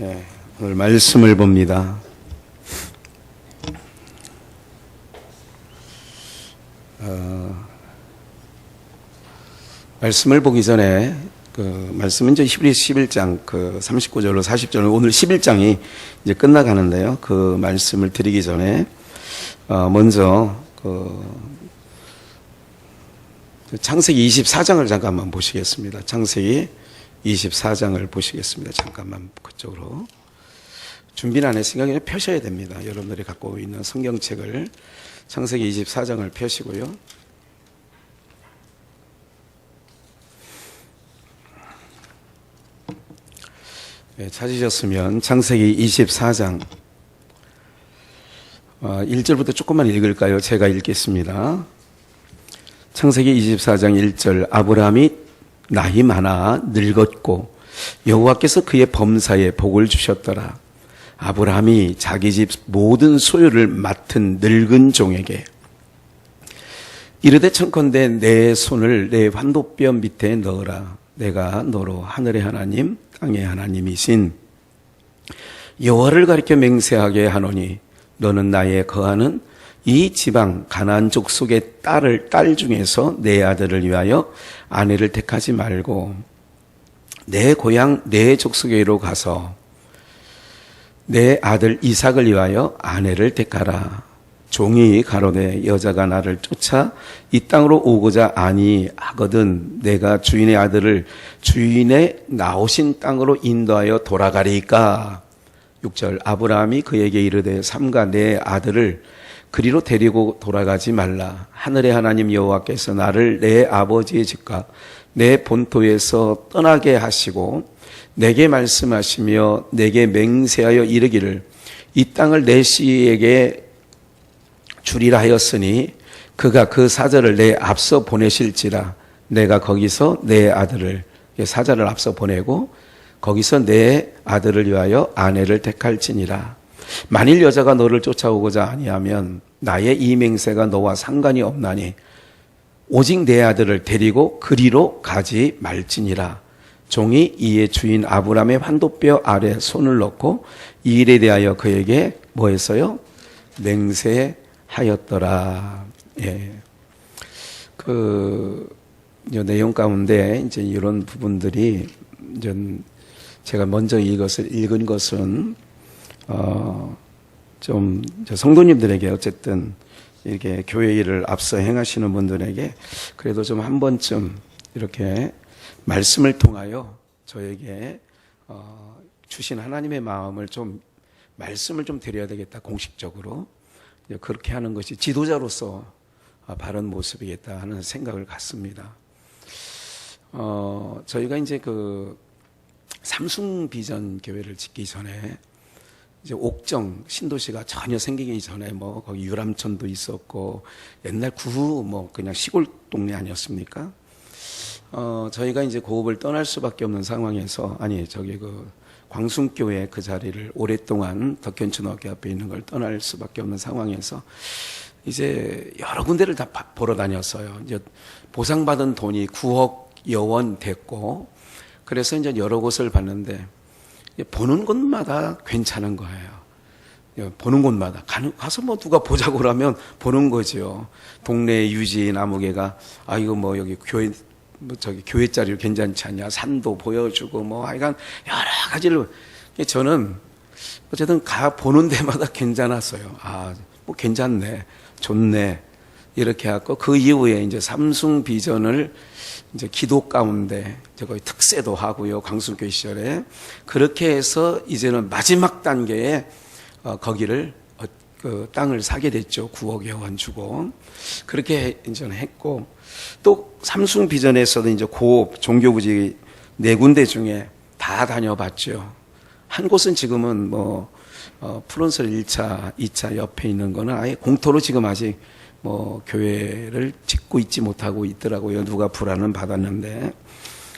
네, 오늘 말씀을 봅니다. 말씀을 보기 전에 말씀은 이제 히브리서 11장 39절로 40절 오늘 11장이 이제 끝나가는데요. 그 말씀을 드리기 전에 먼저 창세기 24장을 잠깐만 보시겠습니다. 창세기 24장을 보시겠습니다. 잠깐만 그쪽으로. 준비는 안 했으니까 펴셔야 됩니다. 여러분들이 갖고 있는 성경책을 창세기 24장을 펴시고요. 네, 찾으셨으면 창세기 24장 1절부터 조금만 읽을까요? 제가 읽겠습니다. 창세기 24장 1절 아브라함이 나이 많아 늙었고 여호와께서 그의 범사에 복을 주셨더라. 아브라함이 자기 집 모든 소유를 맡은 늙은 종에게 이르되 청컨대 내 손을 내 환도뼈 밑에 넣으라. 내가 너로 하늘의 하나님 땅의 하나님이신 여호와를 가리켜 맹세하게 하노니 너는 나의 거하는 이 지방 가나안 족속의 딸 중에서 내 아들을 위하여 아내를 택하지 말고 내 고향 내 족속에로 가서 내 아들 이삭을 위하여 아내를 택하라. 종이 가로되 여자가 나를 쫓아 이 땅으로 오고자 아니하거든 내가 주인의 아들을 주인의 나오신 땅으로 인도하여 돌아가리이까. 6절 아브라함이 그에게 이르되 삼가 내 아들을 그리로 데리고 돌아가지 말라. 하늘의 하나님 여호와께서 나를 내 아버지의 집과 내 본토에서 떠나게 하시고 내게 말씀하시며 내게 맹세하여 이르기를 이 땅을 내 씨에게 주리라 하였으니 그가 그 사자를 내 앞서 보내실지라. 내가 거기서 내 아들을 사자를 앞서 보내고 거기서 내 아들을 위하여 아내를 택할지니라. 만일 여자가 너를 쫓아오고자 아니하면 나의 이 맹세가 너와 상관이 없나니 오직 내 아들을 데리고 그리로 가지 말지니라. 종이 이에 주인 아브라함의 환도뼈 아래 손을 넣고 이 일에 대하여 그에게 뭐 했어요? 맹세하였더라. 예. 내용 가운데 이제 이런 부분들이 이제 제가 먼저 읽은 것은 좀 성도님들에게 어쨌든 이렇게 교회 일을 앞서 행하시는 분들에게 그래도 좀 한 번쯤 이렇게 말씀을 통하여 저에게 주신 하나님의 마음을 좀 말씀을 좀 드려야 되겠다. 공식적으로 그렇게 하는 것이 지도자로서 바른 모습이겠다 하는 생각을 갖습니다. 저희가 이제 삼숭 비전 교회를 짓기 전에 이제 옥정 신도시가 전혀 생기기 전에 거기 유람천도 있었고 옛날 구후 그냥 시골 동네 아니었습니까? 저희가 이제 고읍을 떠날 수밖에 없는 상황에서 광순교회 그 자리를 오랫동안 덕현초등학교 앞에 있는 걸 떠날 수밖에 없는 상황에서 이제 여러 군데를 다 보러 다녔어요. 이제 보상받은 돈이 9억 여원 됐고 그래서 이제 여러 곳을 봤는데 보는 곳마다 괜찮은 거예요. 보는 곳마다 가서 누가 보자고 그러면 보는 거죠. 동네 유지 나무개가 이거 여기 교회 자리로 괜찮지 않냐, 산도 보여주고 하여간 여러 가지로 저는 어쨌든 보는 데마다 괜찮았어요. 괜찮네, 좋네 이렇게 하고 그 이후에 이제 삼숭 비전을 이제 기도 가운데 거의 특세도 하고요. 광순교회 시절에 그렇게 해서 이제는 마지막 단계에 거기를 땅을 사게 됐죠. 9억여 원 주고 그렇게 이제 했고 또 삼숭 비전에서도 이제 고읍 종교부지 4군데 중에 다 다녀봤죠. 한 곳은 지금은 푸른설 1차, 2차 옆에 있는 거는 아예 공터로 지금 아직 교회를 짓고 있지 못하고 있더라고요. 누가 불안은 받았는데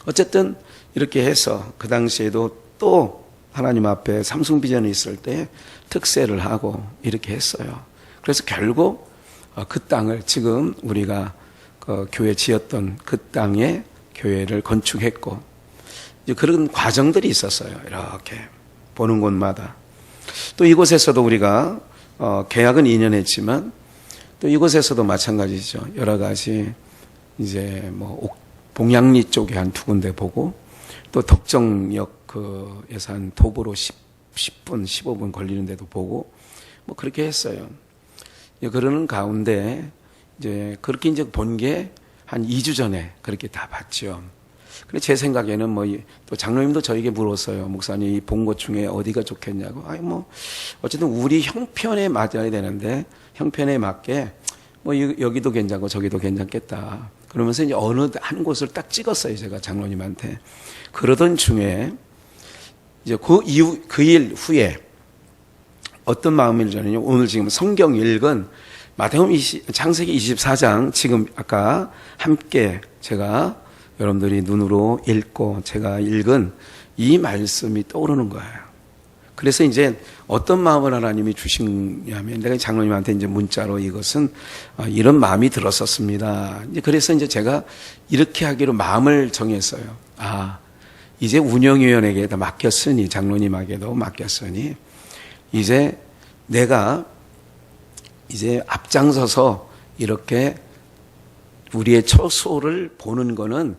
어쨌든 이렇게 해서 그 당시에도 또 하나님 앞에 삼숭 비전이 있을 때 특세를 하고 이렇게 했어요. 그래서 결국 그 땅을 지금 우리가 교회 지었던 그 땅에 교회를 건축했고 이제 그런 과정들이 있었어요. 이렇게 보는 곳마다. 또 이곳에서도 우리가 계약은 2년 했지만 또 이곳에서도 마찬가지죠. 여러 가지 이제 뭐 봉양리 쪽에 한 2군데 보고 또 덕정역 그에서 한 도보로 10분, 15분 걸리는 데도 보고 뭐 그렇게 했어요. 그러는 가운데 이제 그렇게 이제 본 게 한 2주 전에 그렇게 다 봤죠. 근데 제 생각에는 뭐 또 장로님도 저에게 물었어요. 목사님 본 것 중에 어디가 좋겠냐고. 아니 뭐 어쨌든 우리 형편에 맞아야 되는데 형편에 맞게 뭐 여기도 괜찮고 저기도 괜찮겠다. 그러면서 이제 어느 한 곳을 딱 찍었어요. 제가 장로님한테. 그러던 중에 이제 그 일 후에 어떤 마음이 저는요. 오늘 지금 성경 읽은 마태복음 창세기 24장 지금 아까 함께 제가 여러분들이 눈으로 읽고 제가 읽은 이 말씀이 떠오르는 거예요. 그래서 이제 어떤 마음을 하나님이 주시냐면 내가 장로님한테 이제 문자로 이것은 이런 마음이 들었었습니다. 이제 그래서 이제 제가 이렇게 하기로 마음을 정했어요. 이제 운영위원에게도 맡겼으니 장로님에게도 맡겼으니 이제 내가 이제 앞장서서 이렇게 우리의 처소를 보는 거는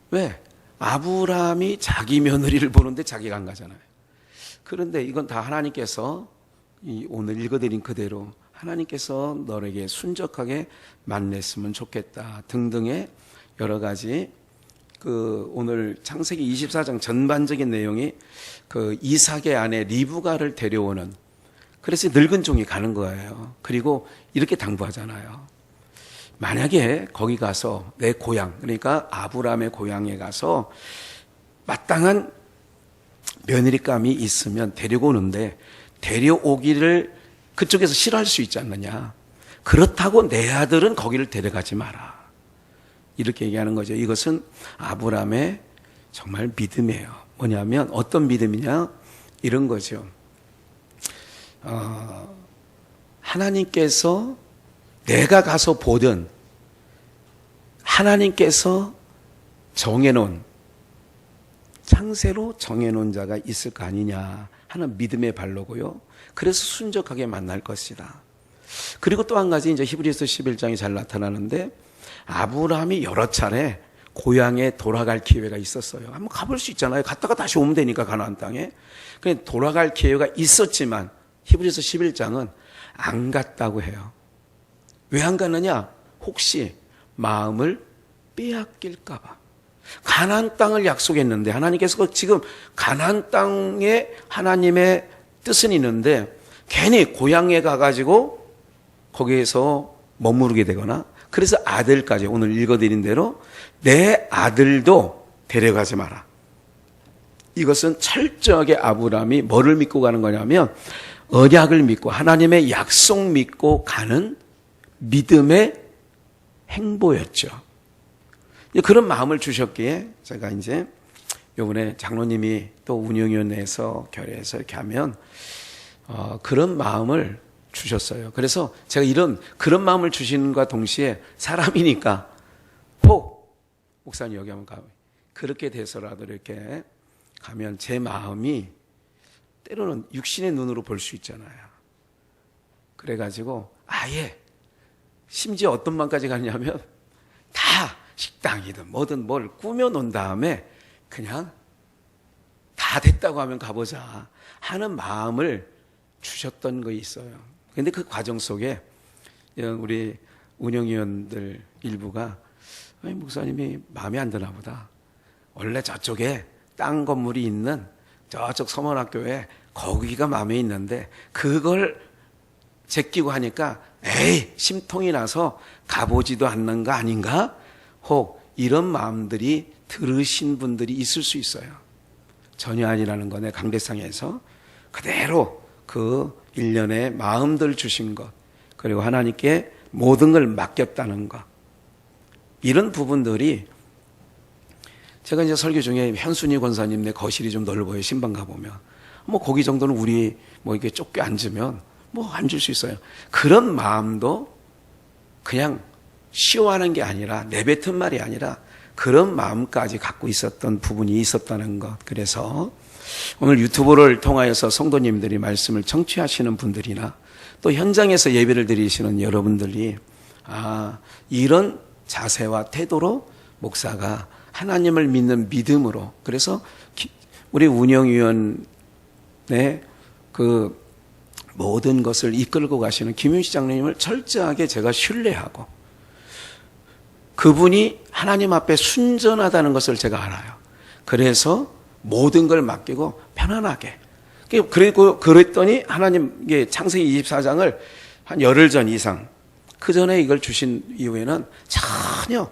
왜? 아브라함이 자기 며느리를 보는데 자기가 안 가잖아요. 그런데 이건 다 하나님께서 오늘 읽어드린 그대로 하나님께서 너에게 순적하게 만났으면 좋겠다 등등의 여러 가지 오늘 창세기 24장 전반적인 내용이 이삭의 아내 리브가를 데려오는 그래서 늙은 종이 가는 거예요. 그리고 이렇게 당부하잖아요. 만약에 거기 가서 내 고향, 그러니까 아브라함의 고향에 가서 마땅한 며느리감이 있으면 데리고 오는데 데려오기를 그쪽에서 싫어할 수 있지 않느냐. 그렇다고 내 아들은 거기를 데려가지 마라. 이렇게 얘기하는 거죠. 이것은 아브라함의 정말 믿음이에요. 뭐냐면 어떤 믿음이냐? 이런 거죠. 하나님께서 내가 가서 보든 하나님께서 정해놓은 창세로 정해놓은 자가 있을 거 아니냐 하는 믿음의 발로고요. 그래서 순적하게 만날 것이다. 그리고 또 한 가지 이제 히브리서 11장이 잘 나타나는데 아브라함이 여러 차례 고향에 돌아갈 기회가 있었어요. 한번 가볼 수 있잖아요. 갔다가 다시 오면 되니까 가나안 땅에. 그냥 돌아갈 기회가 있었지만 히브리서 11장은 안 갔다고 해요. 왜 안 갔느냐? 혹시 마음을 빼앗길까 봐. 가나안 땅을 약속했는데 하나님께서 지금 가나안 땅에 하나님의 뜻은 있는데 괜히 고향에 가가지고 거기에서 머무르게 되거나 그래서 아들까지 오늘 읽어드린 대로 내 아들도 데려가지 마라. 이것은 철저하게 아브라함이 뭐를 믿고 가는 거냐면 언약을 믿고 하나님의 약속 믿고 가는 믿음의 행보였죠. 그런 마음을 주셨기에 제가 이제 이번에 장로님이 또 운영위원회에서 결의해서 이렇게 하면 그런 마음을 주셨어요. 그래서 제가 그런 마음을 주시는과 동시에 사람이니까 목사님 여기 한번 가면 그렇게 돼서라도 이렇게 가면 제 마음이 때로는 육신의 눈으로 볼 수 있잖아요. 그래가지고 아예 심지어 어떤 마음까지 가냐면 다 식당이든 뭐든 뭘 꾸며놓은 다음에 그냥 다 됐다고 하면 가보자 하는 마음을 주셨던 거 있어요. 그런데 그 과정 속에 우리 운영위원들 일부가 목사님이 마음에 안 드나 보다. 원래 저쪽에 땅 건물이 있는 저쪽 서문학교에 거기가 마음에 있는데 그걸 제끼고 하니까 심통이 나서 가보지도 않는 거 아닌가? 혹 이런 마음들이 들으신 분들이 있을 수 있어요. 전혀 아니라는 거네. 강대상에서 그대로 그 일련의 마음들 주신 것 그리고 하나님께 모든 걸 맡겼다는 것 이런 부분들이 제가 이제 설교 중에 현순이 권사님네 거실이 좀 넓어요. 신방 가보면 뭐 거기 정도는 우리 뭐 이렇게 좁게 앉으면 뭐 앉을 수 있어요. 그런 마음도 그냥 쉬워하는 게 아니라 내뱉은 말이 아니라 그런 마음까지 갖고 있었던 부분이 있었다는 것. 그래서 오늘 유튜브를 통하여서 성도님들이 말씀을 청취하시는 분들이나 또 현장에서 예배를 드리시는 여러분들이 이런 자세와 태도로 목사가 하나님을 믿는 믿음으로, 그래서 우리 운영위원회 그 모든 것을 이끌고 가시는 김윤식 장로님을 철저하게 제가 신뢰하고 그분이 하나님 앞에 순전하다는 것을 제가 알아요. 그래서 모든 걸 맡기고 편안하게. 그리고 그랬더니 하나님께 창세기 24장을 한 열흘 전 이상, 그 전에 이걸 주신 이후에는 전혀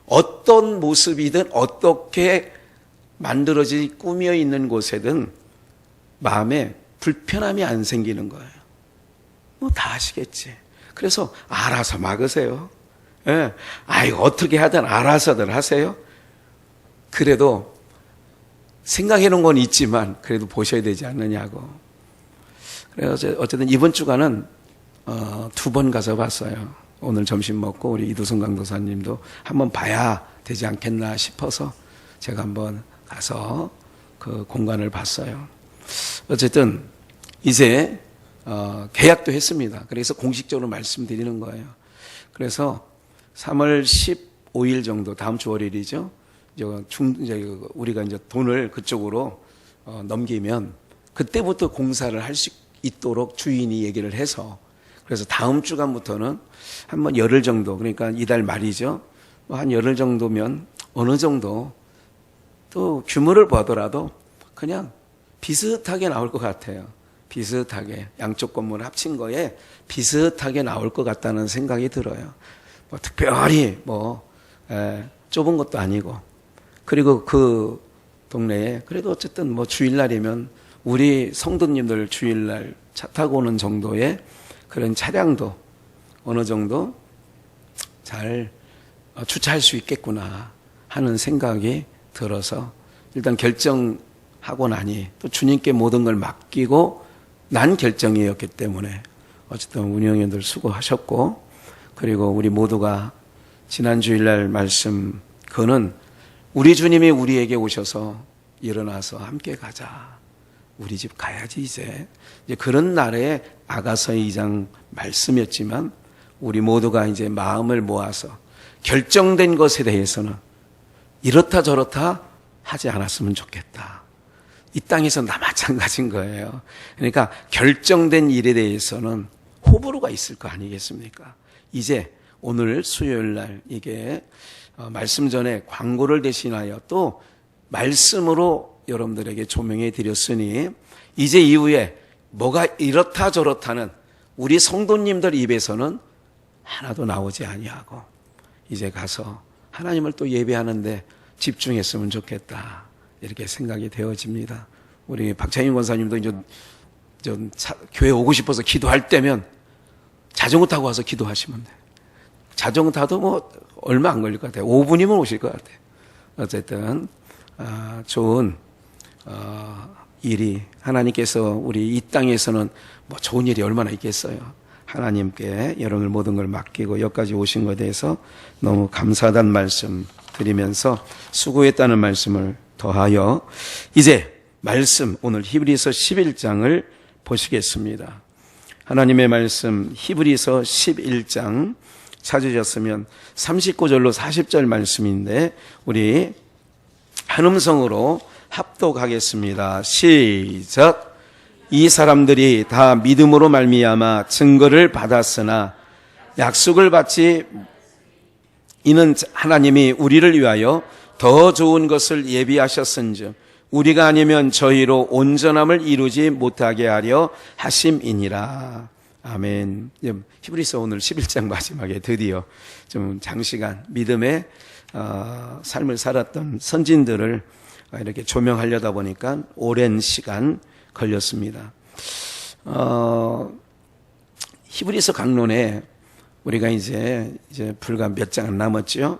어떤 모습이든 어떻게 만들어지 꾸며 있는 곳에든 마음에 불편함이 안 생기는 거예요. 뭐 다 아시겠지. 그래서 알아서 막으세요. 예. 어떻게 하든 알아서들 하세요. 그래도 생각해 놓은 건 있지만 그래도 보셔야 되지 않느냐고. 그래서 어쨌든 이번 주간은 2번 가서 봤어요. 오늘 점심 먹고 우리 이두성 강도사님도 한번 봐야 되지 않겠나 싶어서 제가 한번 가서 그 공간을 봤어요. 어쨌든 이제 계약도 했습니다. 그래서 공식적으로 말씀드리는 거예요. 그래서 3월 15일 정도, 다음 주 월요일이죠. 이제 우리가 이제 돈을 그쪽으로 넘기면 그때부터 공사를 할 수 있도록 주인이 얘기를 해서, 그래서 다음 주간부터는 한번 열흘 정도, 그러니까 이달 말이죠. 한 열흘 정도면 어느 정도 또 규모를 보더라도 그냥 비슷하게 나올 것 같아요. 비슷하게 양쪽 건물 합친 거에 비슷하게 나올 것 같다는 생각이 들어요. 뭐 특별히 좁은 것도 아니고, 그리고 그 동네에 그래도 어쨌든 뭐 주일날이면 우리 성도님들 주일날 차 타고 오는 정도의 그런 차량도 어느 정도 잘 주차할 수 있겠구나 하는 생각이 들어서 일단 결정하고 나니 또 주님께 모든 걸 맡기고 난 결정이었기 때문에 어쨌든 운영위원들 수고하셨고, 그리고 우리 모두가 지난 주일날 말씀, 그거는 우리 주님이 우리에게 오셔서 일어나서 함께 가자. 우리 집 가야지 이제 그런 날에 아가서 2장 말씀이었지만 우리 모두가 이제 마음을 모아서 결정된 것에 대해서는 이렇다 저렇다 하지 않았으면 좋겠다. 이 땅에서 나 마찬가지인 거예요. 그러니까 결정된 일에 대해서는 호불호가 있을 거 아니겠습니까? 이제 오늘 수요일 날 이게 말씀 전에 광고를 대신하여 또 말씀으로 여러분들에게 조명해 드렸으니 이제 이후에 뭐가 이렇다 저렇다는 우리 성도님들 입에서는 하나도 나오지 아니하고 이제 가서 하나님을 또 예배하는데 집중했으면 좋겠다, 이렇게 생각이 되어집니다. 우리 박찬인 권사님도 이제 교회 오고 싶어서 기도할 때면 자전거 타고 와서 기도하시면 돼요. 자전거 타도 뭐 얼마 안 걸릴 것 같아요. 5분이면 오실 것 같아요. 어쨌든 좋은 일이, 하나님께서 우리 이 땅에서는 뭐 좋은 일이 얼마나 있겠어요. 하나님께 여러분들 모든 걸 맡기고 여기까지 오신 것에 대해서 너무 감사하다는 말씀 드리면서 수고했다는 말씀을 더하여 이제 말씀, 오늘 히브리서 11장을 보시겠습니다. 하나님의 말씀 히브리서 11장 찾으셨으면 39절로 40절 말씀인데 우리 한음성으로 합독하겠습니다. 시작. 이 사람들이 다 믿음으로 말미암아 증거를 받았으나 약속을 받지, 이는 하나님이 우리를 위하여 더 좋은 것을 예비하셨은즉 우리가 아니면 저희로 온전함을 이루지 못하게 하려 하심이니라. 아멘. 히브리서 오늘 11장 마지막에 드디어 좀 장시간 믿음의 삶을 살았던 선진들을 이렇게 조명하려다 보니까 오랜 시간 걸렸습니다. 히브리서 강론에 우리가 이제 불과 몇 장 안 남았죠.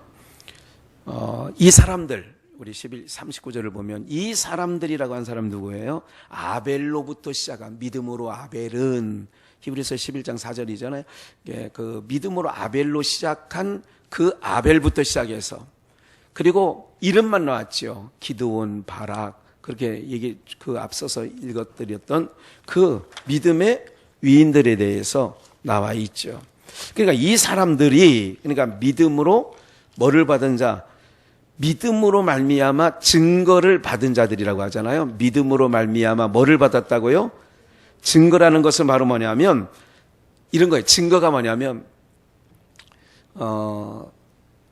이 사람들, 우리 39절을 보면 이 사람들이라고 한 사람 누구예요? 아벨로부터 시작한, 믿음으로 아벨은 히브리서 11장 4절이잖아요. 그 믿음으로 아벨로 시작한 그 아벨부터 시작해서, 그리고 이름만 나왔죠. 기드온, 바락, 그렇게 앞서서 읽어드렸던 그 믿음의 위인들에 대해서 나와 있죠. 그러니까 이 사람들이, 그러니까 믿음으로 뭐를 받은 자, 믿음으로 말미암아 증거를 받은 자들이라고 하잖아요. 믿음으로 말미암아 뭐를 받았다고요? 증거라는 것은 바로 뭐냐면 이런 거예요. 증거가 뭐냐면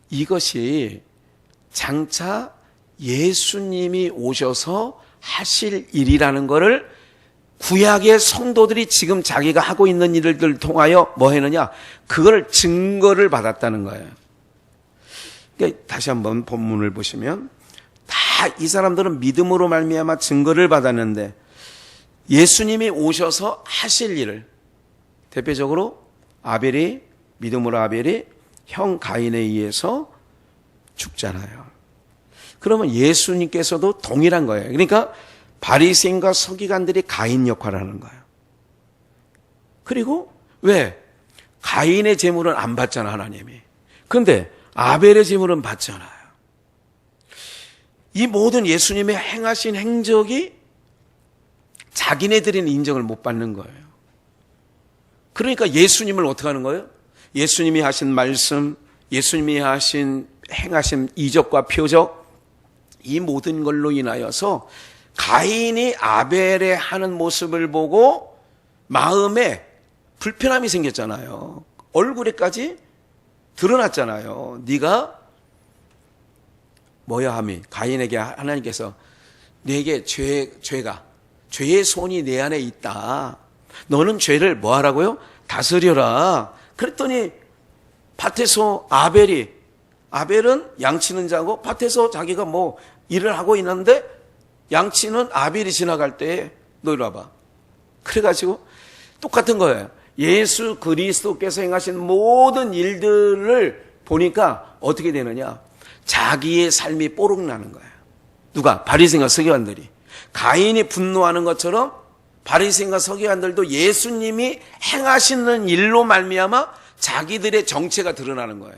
이것이 장차 예수님이 오셔서 하실 일이라는 것을 구약의 성도들이 지금 자기가 하고 있는 일들을 통하여 뭐 했느냐? 그걸 증거를 받았다는 거예요. 그러니까 다시 한번 본문을 보시면 다 이 사람들은 믿음으로 말미암아 증거를 받았는데 예수님이 오셔서 하실 일을, 대표적으로 믿음으로 아벨이 형 가인에 의해서 죽잖아요. 그러면 예수님께서도 동일한 거예요. 그러니까 바리새인과 서기관들이 가인 역할을 하는 거예요. 그리고 왜? 가인의 제물은 안 받잖아, 하나님이. 그런데 아벨의 제물은 받잖아요. 이 모든 예수님의 행하신 행적이 자기네들은 인정을 못 받는 거예요. 그러니까 예수님을 어떻게 하는 거예요? 예수님이 하신 말씀, 예수님이 행하신 이적과 표적, 이 모든 걸로 인하여서 가인이 아벨의 하는 모습을 보고 마음에 불편함이 생겼잖아요. 얼굴에까지 드러났잖아요. 네가 뭐야 함이, 가인에게 하나님께서 네게 죄의 손이 내 안에 있다. 너는 죄를 뭐 하라고요? 다스려라. 그랬더니 밭에서 아벨은 양치는 자고 밭에서 자기가 뭐 일을 하고 있는데 양치는 아벨이 지나갈 때 너 이리 와봐. 그래가지고 똑같은 거예요. 예수 그리스도께서 행하신 모든 일들을 보니까 어떻게 되느냐? 자기의 삶이 뽀록나는 거예요. 누가? 바리새인과 서기관들이. 가인이 분노하는 것처럼 바리새인과 서기관들도 예수님이 행하시는 일로 말미암아 자기들의 정체가 드러나는 거예요.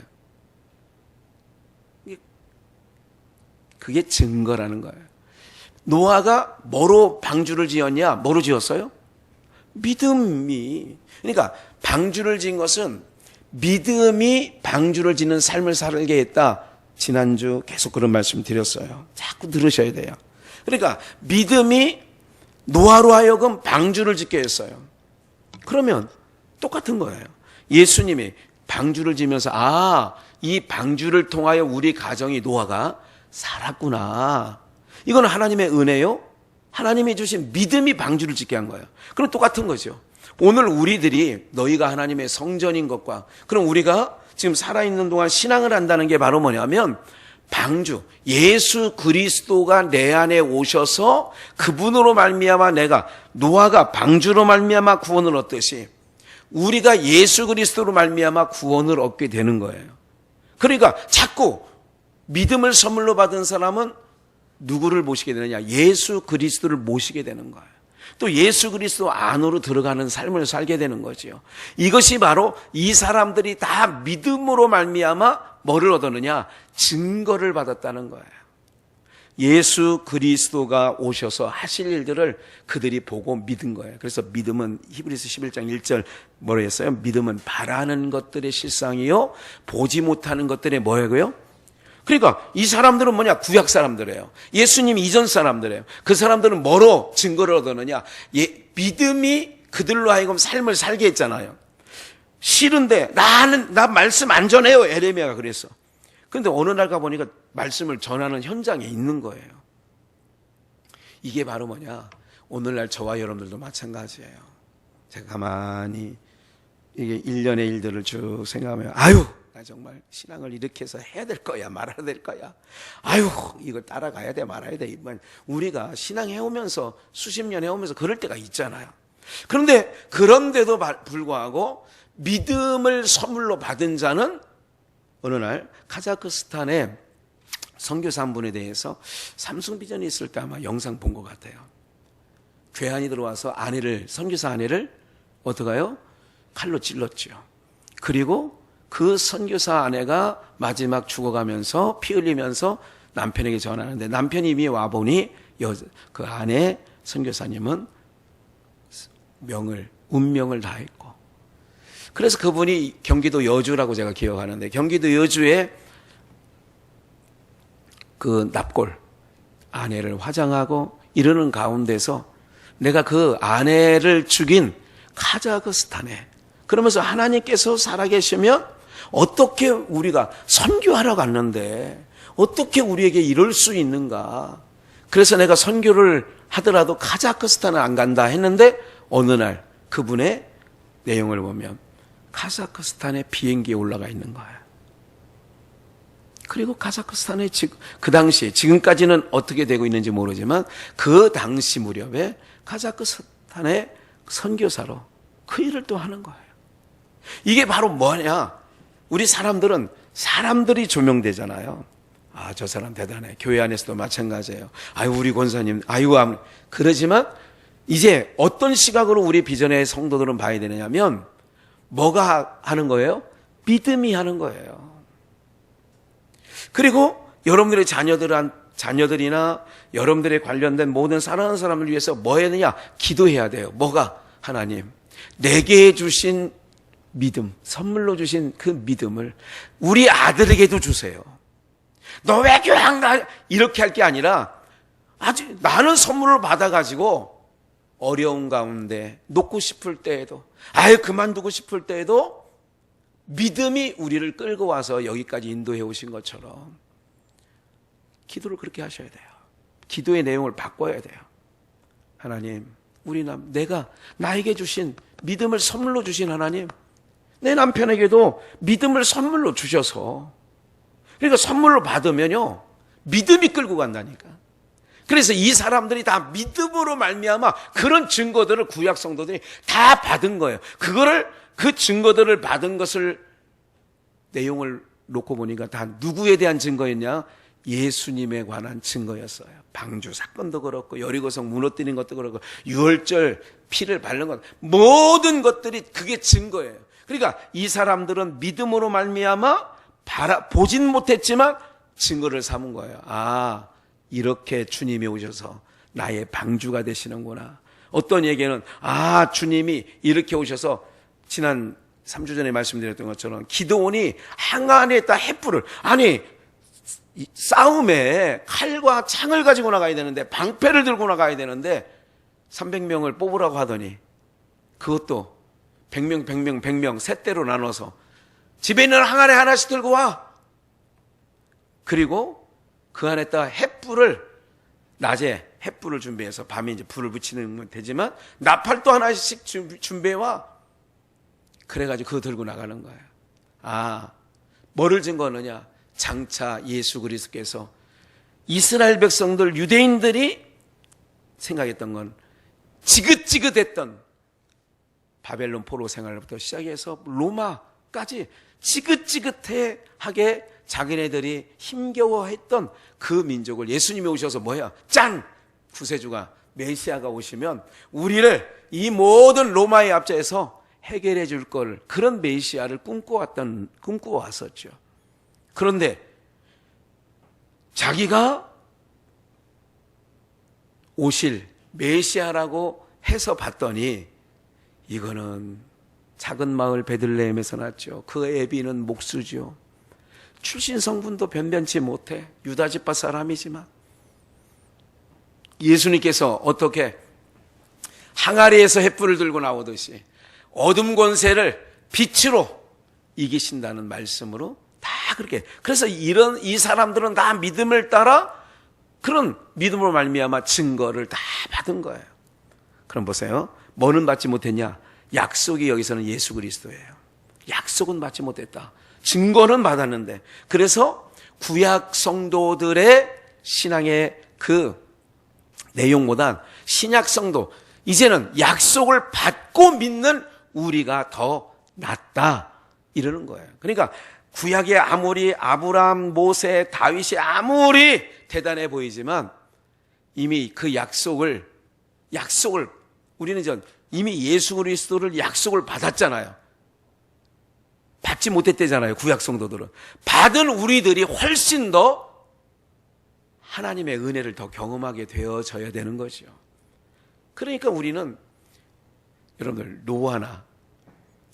그게 증거라는 거예요. 노아가 뭐로 방주를 지었냐? 뭐로 지었어요? 믿음이. 그러니까 방주를 지은 것은 믿음이 방주를 짓는 삶을 살게 했다. 지난주 계속 그런 말씀 드렸어요. 자꾸 들으셔야 돼요. 그러니까 믿음이 노아로 하여금 방주를 짓게 했어요. 그러면 똑같은 거예요. 예수님이 방주를 지면서 이 방주를 통하여 우리 가정이 노아가 살았구나. 이건 하나님의 은혜요. 하나님이 주신 믿음이 방주를 짓게 한 거예요. 그럼 똑같은 거죠. 오늘 우리들이 너희가 하나님의 성전인 것과, 그럼 우리가 지금 살아있는 동안 신앙을 한다는 게 바로 뭐냐면 방주, 예수 그리스도가 내 안에 오셔서 그분으로 말미암아 노아가 방주로 말미암아 구원을 얻듯이 우리가 예수 그리스도로 말미암아 구원을 얻게 되는 거예요. 그러니까 자꾸 믿음을 선물로 받은 사람은 누구를 모시게 되느냐? 예수 그리스도를 모시게 되는 거예요. 또 예수 그리스도 안으로 들어가는 삶을 살게 되는 거죠. 이것이 바로 이 사람들이 다 믿음으로 말미암아 뭐를 얻었느냐? 증거를 받았다는 거예요. 예수 그리스도가 오셔서 하실 일들을 그들이 보고 믿은 거예요. 그래서 믿음은 히브리서 11장 1절 뭐라 했어요? 믿음은 바라는 것들의 실상이요 보지 못하는 것들의 뭐예요? 그러니까 이 사람들은 뭐냐? 구약 사람들이에요. 예수님 이전 사람들이에요. 그 사람들은 뭐로 증거를 얻었느냐? 믿음이 그들로 하여금 삶을 살게 했잖아요. 싫은데 나 말씀 안 전해요. 에레미야가 그랬어. 그런데 어느 날 가보니까 말씀을 전하는 현장에 있는 거예요. 이게 바로 뭐냐? 오늘날 저와 여러분들도 마찬가지예요. 제가 가만히 이게 일련의 일들을 쭉 생각하면 나 정말 신앙을 이렇게 해서 해야 될 거야 말아야 될 거야. 이걸 따라가야 돼 말아야 돼. 우리가 신앙 해오면서 수십 년 해오면서 그럴 때가 있잖아요. 그런데도 불구하고 믿음을 선물로 받은 자는 어느 날 카자흐스탄의 선교사 한 분에 대해서 삼성비전이 있을 때 아마 영상 본 것 같아요. 괴한이 들어와서 선교사 아내를 어떡해요? 칼로 찔렀죠. 그리고 그 선교사 아내가 마지막 죽어가면서 피 흘리면서 남편에게 전하는데 남편이 이미 와보니 그 아내 선교사님은 운명을 다했고, 그래서 그분이 경기도 여주라고 제가 기억하는데, 경기도 여주에 그 납골 아내를 화장하고 이러는 가운데서 내가 그 아내를 죽인 카자흐스탄에, 그러면서 하나님께서 살아계시면 어떻게 우리가 선교하러 갔는데 어떻게 우리에게 이럴 수 있는가. 그래서 내가 선교를 하더라도 카자흐스탄은 안 간다 했는데, 어느 날 그분의 내용을 보면 카자흐스탄에 비행기에 올라가 있는 거예요. 그리고 카자흐스탄에 그 당시, 지금까지는 어떻게 되고 있는지 모르지만 그 당시 무렵에 카자흐스탄의 선교사로 그 일을 또 하는 거예요. 이게 바로 뭐냐? 우리 사람들이 조명되잖아요. 아, 저 사람 대단해. 교회 안에서도 마찬가지예요. 아유, 우리 권사님, 그러지만 이제 어떤 시각으로 우리 비전의 성도들은 봐야 되느냐면, 뭐가 하는 거예요? 믿음이 하는 거예요. 그리고 여러분들의 자녀들이나 여러분들의 관련된 모든 사랑하는 사람을 위해서 뭐 해야 되냐? 기도해야 돼요. 뭐가? 하나님, 내게 주신 믿음, 선물로 주신 그 믿음을 우리 아들에게도 주세요. 너 왜 교회 안 가? 이렇게 할 게 아니라, 아직 나는 선물을 받아가지고 어려운 가운데, 놓고 싶을 때에도, 그만두고 싶을 때에도 믿음이 우리를 끌고 와서 여기까지 인도해 오신 것처럼 기도를 그렇게 하셔야 돼요. 기도의 내용을 바꿔야 돼요. 하나님, 내가 나에게 주신 믿음을 선물로 주신 하나님, 내 남편에게도 믿음을 선물로 주셔서, 그러니까 선물로 받으면요 믿음이 끌고 간다니까. 그래서 이 사람들이 다 믿음으로 말미암아 그런 증거들을 구약 성도들이 다 받은 거예요. 그 증거들을 받은 것을 내용을 놓고 보니까 다 누구에 대한 증거였냐? 예수님에 관한 증거였어요. 방주 사건도 그렇고, 여리고성 무너뜨린 것도 그렇고, 유월절 피를 바른 것, 모든 것들이 그게 증거예요. 그러니까 이 사람들은 믿음으로 말미암아 보진 못했지만 증거를 삼은 거예요. 아, 이렇게 주님이 오셔서 나의 방주가 되시는구나. 어떤 얘기는 주님이 이렇게 오셔서, 지난 3주 전에 말씀드렸던 것처럼 기드온이 항아리에다 횃불을, 싸움에 칼과 창을 가지고 나가야 되는데, 방패를 들고 나가야 되는데 300명을 뽑으라고 하더니 그것도 100명 세 대로 나눠서 집에 있는 항아리 하나씩 들고 와. 그리고 그 안에다 낮에 횃불을 준비해서 밤에 이제 불을 붙이는 되지만 나팔도 하나씩 준비해 와. 그래가지고 그거 들고 나가는 거예요. 뭐를 증거하느냐? 장차 예수 그리스도께서 이스라엘 백성들, 유대인들이 생각했던 건 지긋지긋했던 바벨론 포로 생활부터 시작해서 로마까지 지긋지긋하게 자기네들이 힘겨워했던 그 민족을 예수님이 오셔서 구세주가, 메시아가 오시면 우리를 이 모든 로마의 압제에서 해결해 줄 걸, 그런 메시아를 꿈꿔왔었죠. 그런데 자기가 오실 메시아라고 해서 봤더니 이거는 작은 마을 베들레헴에서 났죠. 그 애비는 목수죠. 출신 성분도 변변치 못해. 유다 지파 사람이지만 예수님께서 어떻게 항아리에서 횃불을 들고 나오듯이 어둠 권세를 빛으로 이기신다는 말씀으로 다 그렇게. 그래서 이 사람들은 다 믿음을 따라 그런 믿음으로 말미암아 증거를 다 받은 거예요. 그럼 보세요. 뭐는 받지 못했냐? 약속이 여기서는 예수 그리스도예요. 약속은 받지 못했다. 증거는 받았는데, 그래서 구약 성도들의 신앙의 그 내용보단 신약 성도, 이제는 약속을 받고 믿는 우리가 더 낫다, 이러는 거예요. 그러니까 구약에 아무리 아브라함, 모세, 다윗이 아무리 대단해 보이지만 이미 그 약속을 우리는 이미 예수 그리스도를 약속을 받았잖아요. 받지 못했대잖아요. 구약 성도들은. 받은 우리들이 훨씬 더 하나님의 은혜를 더 경험하게 되어져야 되는 거죠. 그러니까 우리는 여러분들 노아나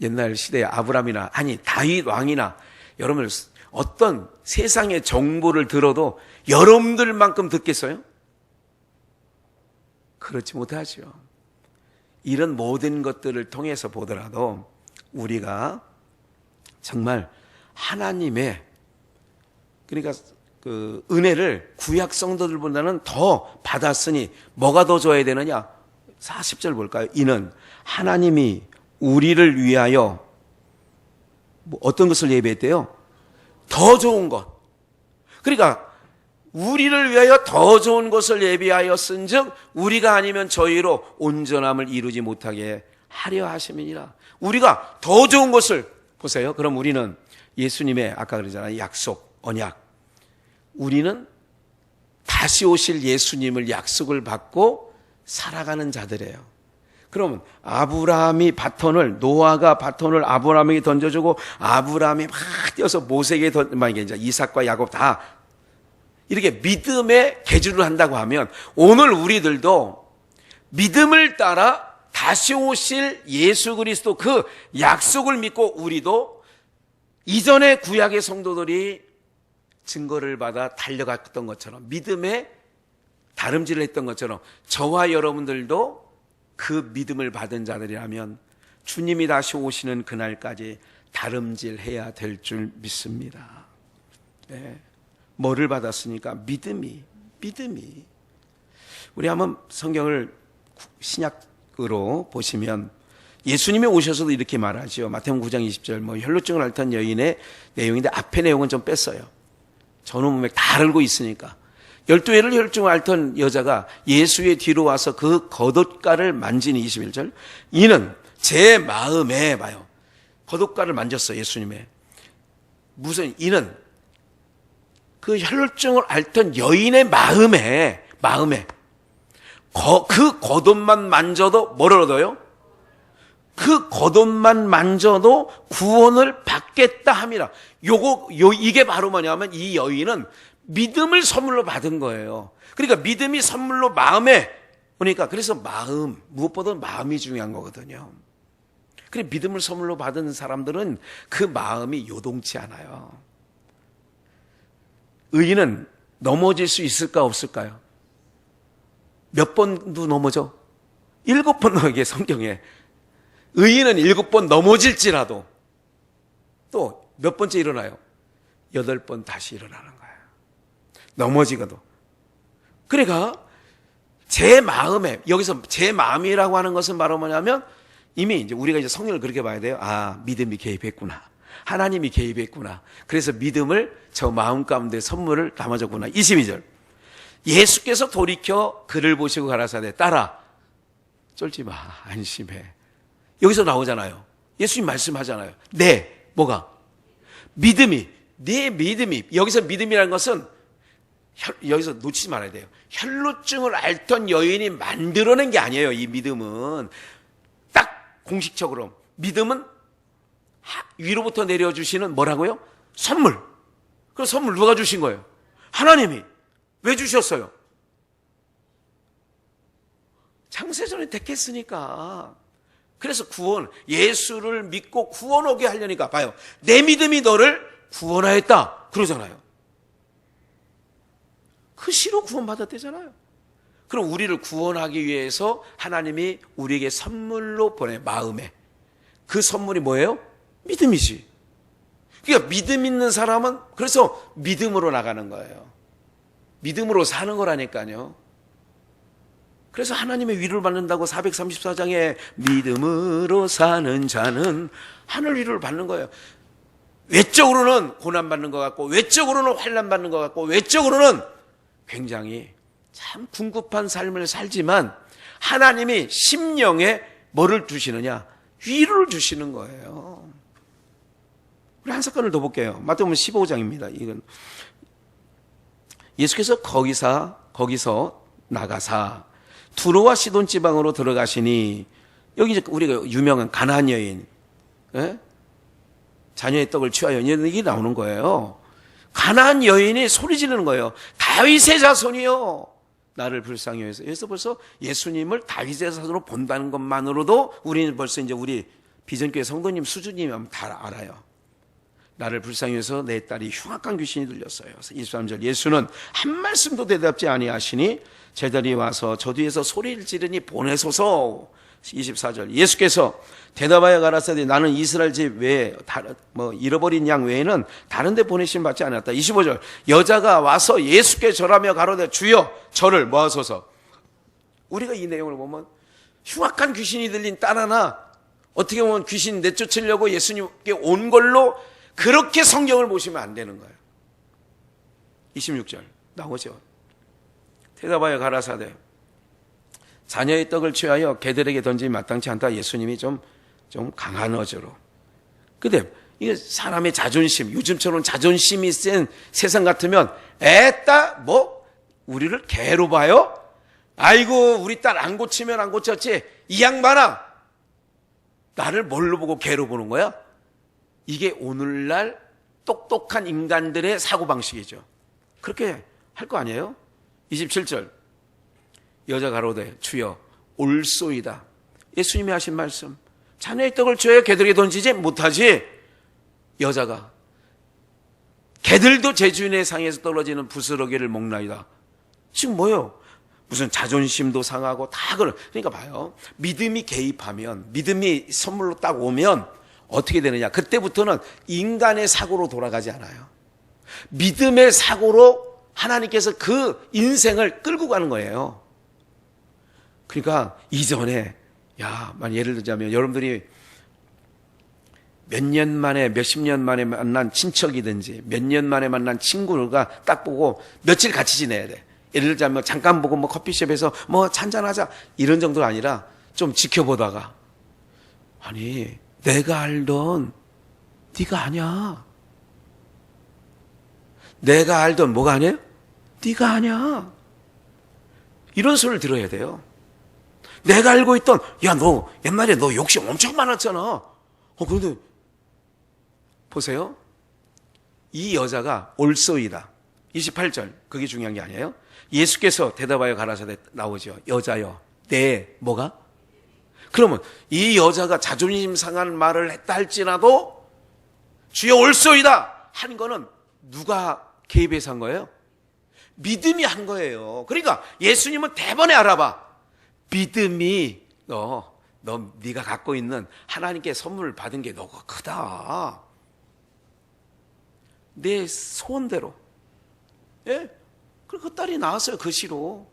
옛날 시대의 아브라함이나 아니 다윗 왕이나 여러분들 어떤 세상의 정보를 들어도 여러분들만큼 듣겠어요? 그렇지 못하죠. 이런 모든 것들을 통해서 보더라도 우리가 정말 하나님의 그러니까 그 은혜를 구약 성도들보다는 더 받았으니 뭐가 더 줘야 되느냐? 40절 볼까요? 이는 하나님이 우리를 위하여 뭐 어떤 것을 예비했대요? 더 좋은 것. 그러니까 우리를 위하여 더 좋은 것을 예비하였은즉 우리가 아니면 저희로 온전함을 이루지 못하게 하려 하심이니라. 우리가 더 좋은 것을 보세요. 그럼 우리는 예수님의 아까 그러잖아요. 약속, 언약. 우리는 다시 오실 예수님을 약속을 받고 살아가는 자들이에요. 그러면 아브라함이 바톤을 노아가 바톤을 아브라함에게 던져주고 아브라함이 막 뛰어서 모세에게 이제 이삭과 야곱 다 이렇게 믿음의 계주를 한다고 하면 오늘 우리들도 믿음을 따라 다시 오실 예수 그리스도 그 약속을 믿고 우리도 이전의 구약의 성도들이 증거를 받아 달려갔던 것처럼 믿음에 다름질을 했던 것처럼 저와 여러분들도 그 믿음을 받은 자들이라면 주님이 다시 오시는 그날까지 다름질해야 될 줄 믿습니다. 네. 뭐를 받았으니까? 믿음이. 우리 한번 성경을 신약으로 보시면 예수님이 오셔서도 이렇게 말하죠. 마태복음 9장 20절 뭐 혈루증을 앓던 여인의 내용인데 앞에 내용은 좀 뺐어요. 전후문맥 다 알고 있으니까 12회를 혈루증을 앓던 여자가 예수의 뒤로 와서 그 겉옷가를 만지니 21절 이는 제 마음에 봐요. 겉옷가를 만졌어 예수님의. 무슨 이는 그 혈루증을 앓던 여인의 마음에 그 겉옷만 만져도 뭐를 얻어요? 그 겉옷만 만져도 구원을 받겠다 함이라. 이게 바로 뭐냐면 이 여인은 믿음을 선물로 받은 거예요. 그러니까 믿음이 선물로 마음에 오니까 그래서 무엇보다 마음이 중요한 거거든요. 그래 믿음을 선물로 받은 사람들은 그 마음이 요동치 않아요. 의인은 넘어질 수 있을까 없을까요? 몇 번도 넘어져? 7번 넘게 성경에 의인은 7번 넘어질지라도 또 몇 번째 일어나요? 8번 다시 일어나는 거예요. 넘어지고도. 그러니까 제 마음에 여기서 제 마음이라고 하는 것은 바로 뭐냐면 이미 이제 우리가 이제 성령을 그렇게 봐야 돼요. 아, 믿음이 개입했구나. 하나님이 개입했구나. 그래서 믿음을 저 마음 가운데 선물을 담아줬구나. 22절. 예수께서 돌이켜 그를 보시고 가라사대 딸아 쫄지 마. 안심해. 여기서 나오잖아요. 예수님 말씀하잖아요. 뭐가? 믿음이. 네 믿음이. 여기서 믿음이라는 것은 여기서 놓치지 말아야 돼요. 혈루증을 앓던 여인이 만들어낸 게 아니에요. 이 믿음은 딱 공식적으로 믿음은 위로부터 내려주시는 뭐라고요? 선물. 그 선물 누가 주신 거예요? 하나님이. 왜 주셨어요? 창세전에 택했으니까. 그래서 구원, 예수를 믿고 구원 오게 하려니까 봐요. 내 믿음이 너를 구원하였다 그러잖아요. 그 시로 구원받았대잖아요. 그럼 우리를 구원하기 위해서 하나님이 우리에게 선물로 보내 마음에. 그 선물이 뭐예요? 믿음이지. 그러니까 믿음 있는 사람은 그래서 믿음으로 나가는 거예요. 믿음으로 사는 거라니까요. 그래서 하나님의 위로를 받는다고 434장에 믿음으로 사는 자는 하늘 위로를 받는 거예요. 외적으로는 고난받는 것 같고 외적으로는 환난받는 것 같고 외적으로는 굉장히 참 궁핍한 삶을 살지만 하나님이 심령에 뭐를 주시느냐? 위로를 주시는 거예요. 우리 한 사건을 더 볼게요. 마태복음 15장입니다. 이건 예수께서 거기서 나가사 두로와 시돈 지방으로 들어가시니 여기 이제 우리가 유명한 가나안 여인, 자녀의 떡을 취하여 이게 나오는 거예요. 가나안 여인이 소리 지르는 거예요. 다윗의 자손이요, 나를 불쌍히 여기서. 여기서 벌써 예수님을 다윗의 자손으로 본다는 것만으로도 우리는 벌써 이제 우리 비전교회 성도님 수준이면 다 알아요. 나를 불쌍히 여기서 내 딸이 흉악한 귀신이 들렸어요. 23절, 예수는 한 말씀도 대답지 아니하시니 제자들이 와서 저 뒤에서 소리를 지르니 보내소서. 24절, 예수께서 대답하여 가라사대 나는 이스라엘 집 외에 잃어버린 양 외에는 다른 데 보내심 받지 않았다. 25절, 여자가 와서 예수께 절하며 가로되 주여 저를 모아소서. 우리가 이 내용을 보면 흉악한 귀신이 들린 딸 하나, 어떻게 보면 귀신 내쫓으려고 예수님께 온 걸로 그렇게 성경을 보시면 안 되는 거예요. 26절 나오죠. 대답하여 가라사대 자녀의 떡을 취하여 개들에게 던지기 마땅치 않다. 예수님이 좀 강한 어조로. 근데 이게 사람의 자존심, 요즘처럼 자존심이 센 세상 같으면 애따 뭐 우리를 개로 봐요? 아이고 우리 딸 안 고치면 안 고쳤지, 이 양반아 나를 뭘로 보고 개로 보는 거야? 이게 오늘날 똑똑한 인간들의 사고방식이죠. 그렇게 할 거 아니에요? 27절, 여자 가로되 주여 올소이다. 예수님이 하신 말씀, 자녀의 떡을 줘야 개들에게 던지지 못하지. 여자가 개들도 제 주인의 상에서 떨어지는 부스러기를 먹나이다. 지금 뭐예요? 무슨 자존심도 상하고 다 그러니까 봐요. 믿음이 개입하면, 믿음이 선물로 딱 오면 어떻게 되느냐, 그때부터는 인간의 사고로 돌아가지 않아요. 믿음의 사고로 하나님께서 그 인생을 끌고 가는 거예요. 그러니까 이전에 예를 들자면 여러분들이 몇 년 만에, 몇십 년 만에 만난 친척이든지 몇 년 만에 만난 친구가 딱 보고 며칠 같이 지내야 돼. 예를 들자면 잠깐 보고 커피숍에서 한잔하자 이런 정도가 아니라 좀 지켜보다가, 아니 내가 알던 네가 아냐, 내가 알던 뭐가 아니에요? 네가 아냐, 이런 소리를 들어야 돼요. 내가 알고 있던, 야 너 옛날에 너 욕심 엄청 많았잖아. 그런데 보세요, 이 여자가 올소이다. 28절, 그게 중요한 게 아니에요. 예수께서 대답하여 가라사대 나오죠. 여자여 내 뭐가? 그러면 이 여자가 자존심 상한 말을 했다 할지라도 주여 올소이다 한 거는 누가 개입해서 한 거예요? 믿음이 한 거예요. 그러니까 예수님은 대번에 알아봐. 믿음이 네가 갖고 있는 하나님께 선물을 받은 게 너가 크다. 내 소원대로. 예? 그 딸이 나왔어요. 그 시로.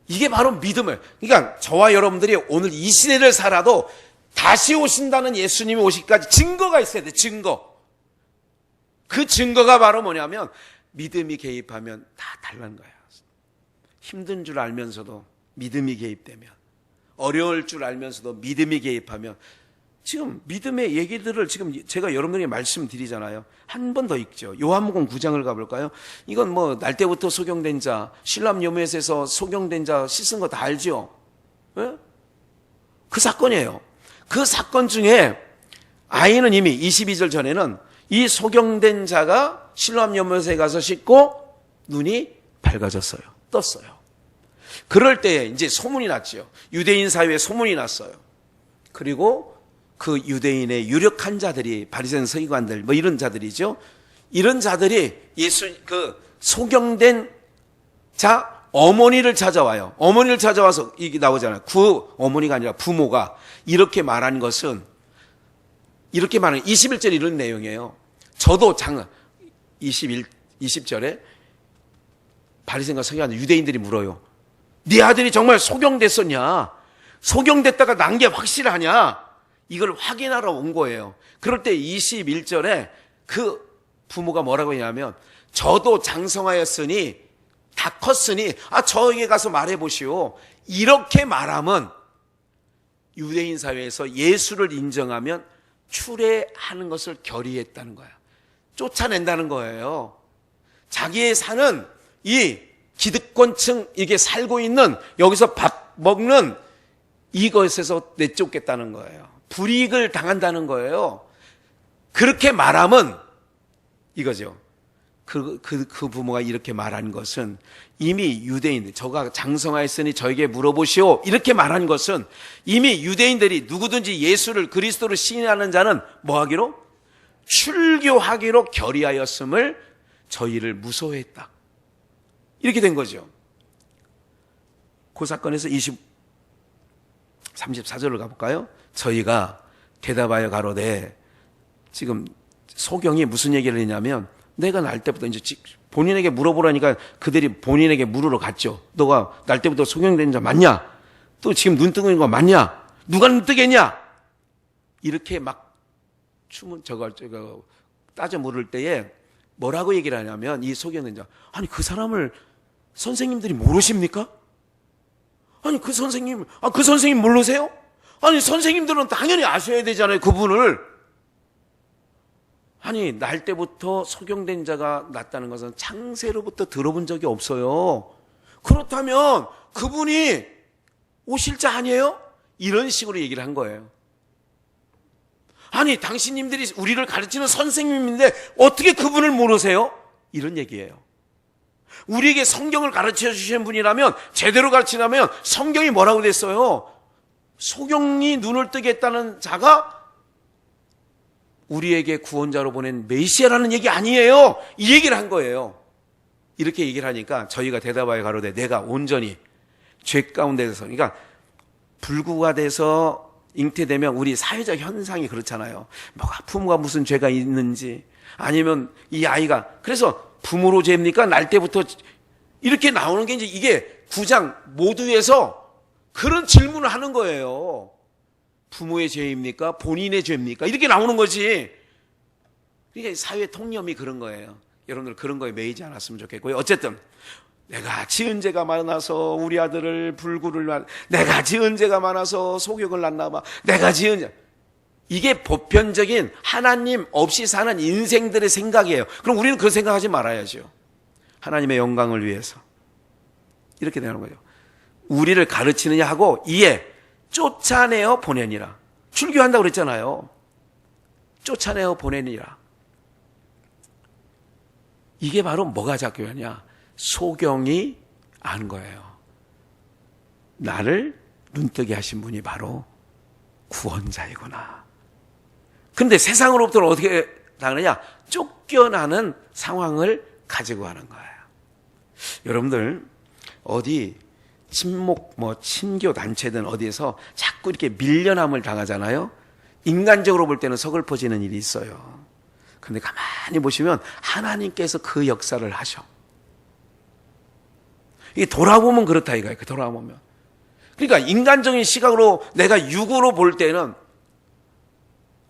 이게 바로 믿음을. 그러니까 저와 여러분들이 오늘 이 시대를 살아도 다시 오신다는 예수님이 오시기까지 증거가 있어야 돼. 증거. 그 증거가 바로 뭐냐면 믿음이 개입하면 다 달라는 거예요. 힘든 줄 알면서도 믿음이 개입되면, 어려울 줄 알면서도 믿음이 개입하면, 지금 믿음의 얘기들을 지금 제가 여러분에게 말씀드리잖아요. 한 번 더 읽죠. 요한복음 9장을 가볼까요? 이건 날 때부터 소경된 자, 신람 요met에서 소경된 자 씻은 거 다 알죠? 네? 그 사건이에요. 그 사건 중에 아이는 이미 22절 전에는 이 소경된 자가 신람 요met에 가서 씻고 눈이 밝아졌어요. 떴어요. 그럴 때 이제 소문이 났죠. 유대인 사회에 소문이 났어요. 그리고 그 유대인의 유력한 자들이 바리새인 서기관들 이런 자들이죠. 이런 자들이 그 소경된 자 어머니를 찾아와요. 어머니를 찾아와서 이게 나오잖아요. 그 어머니가 아니라 부모가 이렇게 말한 것은, 이렇게 말하는 21절 이런 내용이에요. 저도 20절에 바리새인과 서기관 유대인들이 물어요. 네 아들이 정말 소경됐었냐? 소경됐다가 난 게 확실하냐? 이걸 확인하러 온 거예요. 그럴 때 21절에 그 부모가 뭐라고 했냐면, 저도 장성하였으니 다 컸으니 저에게 가서 말해보시오. 이렇게 말하면 유대인 사회에서 예수를 인정하면 추례하는 것을 결의했다는 거야. 쫓아낸다는 거예요. 자기의 사는 이 기득권층, 이게 살고 있는 여기서 밥 먹는 이것에서 내쫓겠다는 거예요. 불이익을 당한다는 거예요. 그렇게 말하면 이거죠. 그 부모가 이렇게 말한 것은 이미 유대인, 저가 장성하였으니 저에게 물어보시오. 이렇게 말한 것은 이미 유대인들이 누구든지 예수를 그리스도를 시인하는 자는 뭐 하기로? 출교하기로 결의하였음을 저희를 무서워했다. 이렇게 된 거죠. 그 사건에서 34절을 가볼까요? 저희가 대답하여 가로되, 지금 소경이 무슨 얘기를 했냐면, 내가 날 때부터 이제 본인에게 물어보라니까 그들이 본인에게 물으러 갔죠. 너가 날 때부터 소경된 자 맞냐? 또 지금 눈 뜨고 있는 거 맞냐? 누가 눈 뜨겠냐? 이렇게 막 저거 따져 물을 때에 뭐라고 얘기를 하냐면, 이 소경된 자, 아니 그 사람을 선생님들이 모르십니까? 아니 그 선생님 모르세요? 아니 선생님들은 당연히 아셔야 되잖아요, 그분을. 아니 날 때부터 소경된 자가 났다는 것은 창세로부터 들어본 적이 없어요. 그렇다면 그분이 오실 자 아니에요? 이런 식으로 얘기를 한 거예요. 아니 당신님들이 우리를 가르치는 선생님인데 어떻게 그분을 모르세요? 이런 얘기예요. 우리에게 성경을 가르쳐 주시는 분이라면, 제대로 가르치려면 성경이 뭐라고 됐어요? 소경이 눈을 뜨게 했다는 자가 우리에게 구원자로 보낸 메시아라는 얘기 아니에요. 이 얘기를 한 거예요. 이렇게 얘기를 하니까 저희가 대답하여 가로되, 내가 온전히 죄 가운데서, 그러니까 불구가 돼서 잉태되면 우리 사회적 현상이 그렇잖아요. 뭐가 부모가 무슨 죄가 있는지, 아니면 이 아이가 그래서 부모로 죄입니까? 날 때부터 이렇게 나오는 게 이제 이게 9장 모두에서 그런 질문을 하는 거예요. 부모의 죄입니까? 본인의 죄입니까? 이렇게 나오는 거지. 그러니까 사회 통념이 그런 거예요. 여러분들 그런 거에 매이지 않았으면 좋겠고요. 어쨌든 내가 지은 죄가 많아서 우리 아들을 내가 지은 죄가 많아서 소경을 낳나 봐. 내가 지은 죄. 이게 보편적인 하나님 없이 사는 인생들의 생각이에요. 그럼 우리는 그 생각하지 말아야죠. 하나님의 영광을 위해서. 이렇게 되는 거죠. 우리를 가르치느냐 하고 이에 쫓아내어 보내니라. 출교한다고 그랬잖아요. 쫓아내어 보내니라. 이게 바로 뭐가 작교하냐? 소경이 안 거예요. 나를 눈뜨게 하신 분이 바로 구원자이구나. 근데 세상으로부터 어떻게 당하느냐? 쫓겨나는 상황을 가지고 가는 거예요. 여러분들 어디 친목 친교 단체든 어디에서 자꾸 이렇게 밀려남을 당하잖아요. 인간적으로 볼 때는 서글퍼지는 일이 있어요. 근데 가만히 보시면 하나님께서 그 역사를 하셔. 이게 돌아보면 그렇다 이거예요. 돌아보면. 그러니까 인간적인 시각으로 내가 육으로 볼 때는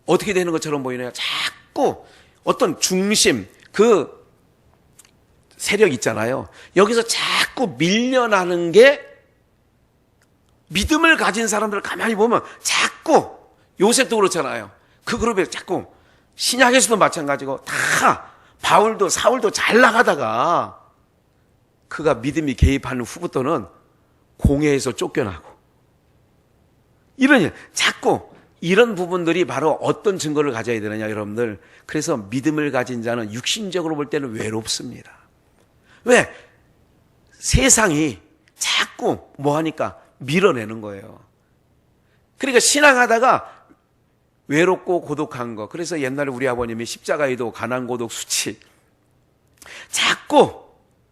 어떻게 되는 것처럼 보이나요? 자꾸 어떤 중심, 그 세력 있잖아요. 여기서 자꾸 밀려나는 게 믿음을 가진 사람들을 가만히 보면 자꾸, 요셉도 그렇잖아요. 그 그룹에 자꾸, 신약에서도 마찬가지고 다 바울도 사울도 잘 나가다가 그가 믿음이 개입하는 후부터는 공회에서 쫓겨나고, 자꾸 이런 부분들이 바로 어떤 증거를 가져야 되느냐, 여러분들. 그래서 믿음을 가진 자는 육신적으로 볼 때는 외롭습니다. 왜? 세상이 자꾸 뭐 하니까 밀어내는 거예요. 그러니까 신앙하다가 외롭고 고독한 거. 그래서 옛날에 우리 아버님이 십자가에도 가난, 고독, 수치. 자꾸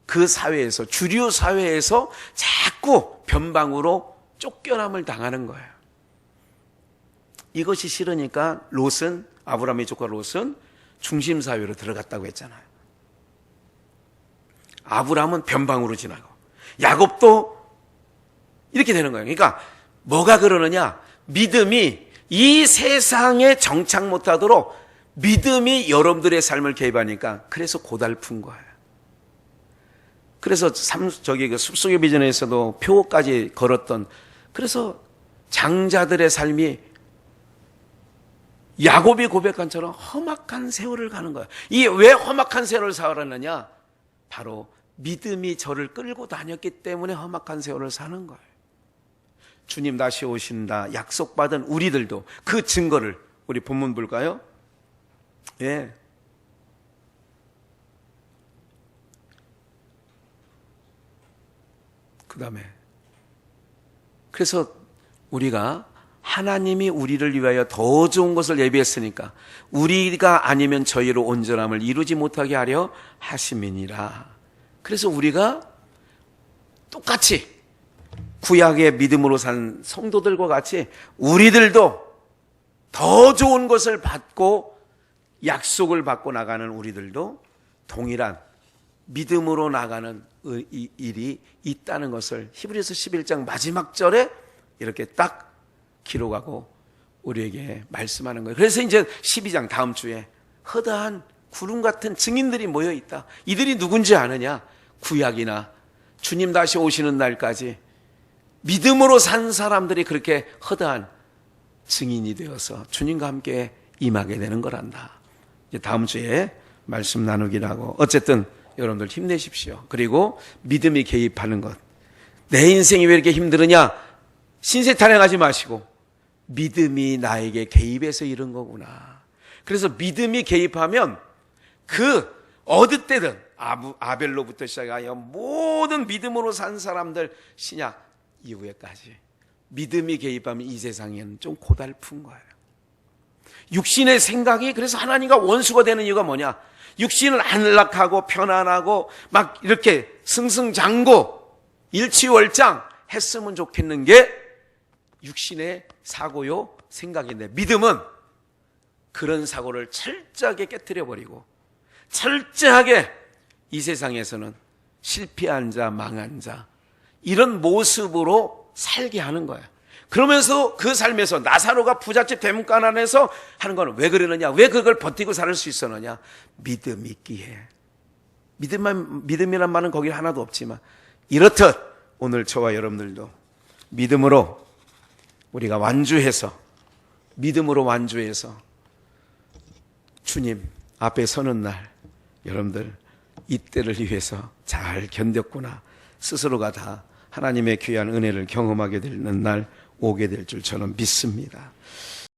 그 사회에서, 주류 사회에서 자꾸 변방으로 쫓겨남을 당하는 거예요. 이것이 싫으니까 롯은, 아브라함의 조카 롯은 중심 사회로 들어갔다고 했잖아요. 아브라함은 변방으로 지나고 야곱도 이렇게 되는 거예요. 그러니까 뭐가 그러느냐? 믿음이 이 세상에 정착 못하도록 믿음이 여러분들의 삶을 개입하니까 그래서 고달픈 거예요. 그래서 그 숲속의 비전에서도 표까지 걸었던, 그래서 장자들의 삶이 야곱이 고백한처럼 험악한 세월을 가는 거예요. 이게 왜 험악한 세월을 살았느냐? 바로 믿음이 저를 끌고 다녔기 때문에 험악한 세월을 사는 거예요. 주님 다시 오신다 약속받은 우리들도 그 증거를 우리 본문 볼까요? 예. 그 다음에 그래서 우리가 하나님이 우리를 위하여 더 좋은 것을 예비했으니까 우리가 아니면 저희로 온전함을 이루지 못하게 하려 하심이니라. 그래서 우리가 똑같이 구약의 믿음으로 산 성도들과 같이 우리들도 더 좋은 것을 받고 약속을 받고 나가는 우리들도 동일한 믿음으로 나가는 일이 있다는 것을 히브리서 11장 마지막 절에 이렇게 딱 기록하고 우리에게 말씀하는 거예요. 그래서 이제 12장 다음 주에 허다한 구름 같은 증인들이 모여 있다. 이들이 누군지 아느냐? 구약이나 주님 다시 오시는 날까지 믿음으로 산 사람들이 그렇게 허다한 증인이 되어서 주님과 함께 임하게 되는 거란다. 이제 다음 주에 말씀 나누기로 하고, 어쨌든 여러분들 힘내십시오. 그리고 믿음이 개입하는 것. 내 인생이 왜 이렇게 힘드느냐? 신세 타령하지 마시고 믿음이 나에게 개입해서 이런 거구나. 그래서 믿음이 개입하면 그 어느 때든 아벨로부터 시작하여 모든 믿음으로 산 사람들 신약 이후에까지 믿음이 개입하면 이 세상에는 좀 고달픈 거예요. 육신의 생각이 그래서 하나님과 원수가 되는 이유가 뭐냐? 육신은 안락하고 편안하고 막 이렇게 승승장구 일취월장 했으면 좋겠는 게 육신의 사고요 생각인데, 믿음은 그런 사고를 철저하게 깨트려버리고 철저하게 이 세상에서는 실패한 자, 망한 자 이런 모습으로 살게 하는 거예요. 그러면서 그 삶에서 나사로가 부잣집 대문간 안에서 하는 건 왜 그러느냐? 왜 그걸 버티고 살 수 있었느냐? 믿음이 있기에. 믿음이란 말은 거기 하나도 없지만 이렇듯 오늘 저와 여러분들도 믿음으로 우리가 완주해서, 믿음으로 완주해서 주님 앞에 서는 날 여러분들 이때를 위해서 잘 견뎠구나, 스스로가 다 하나님의 귀한 은혜를 경험하게 되는 날 오게 될 줄 저는 믿습니다.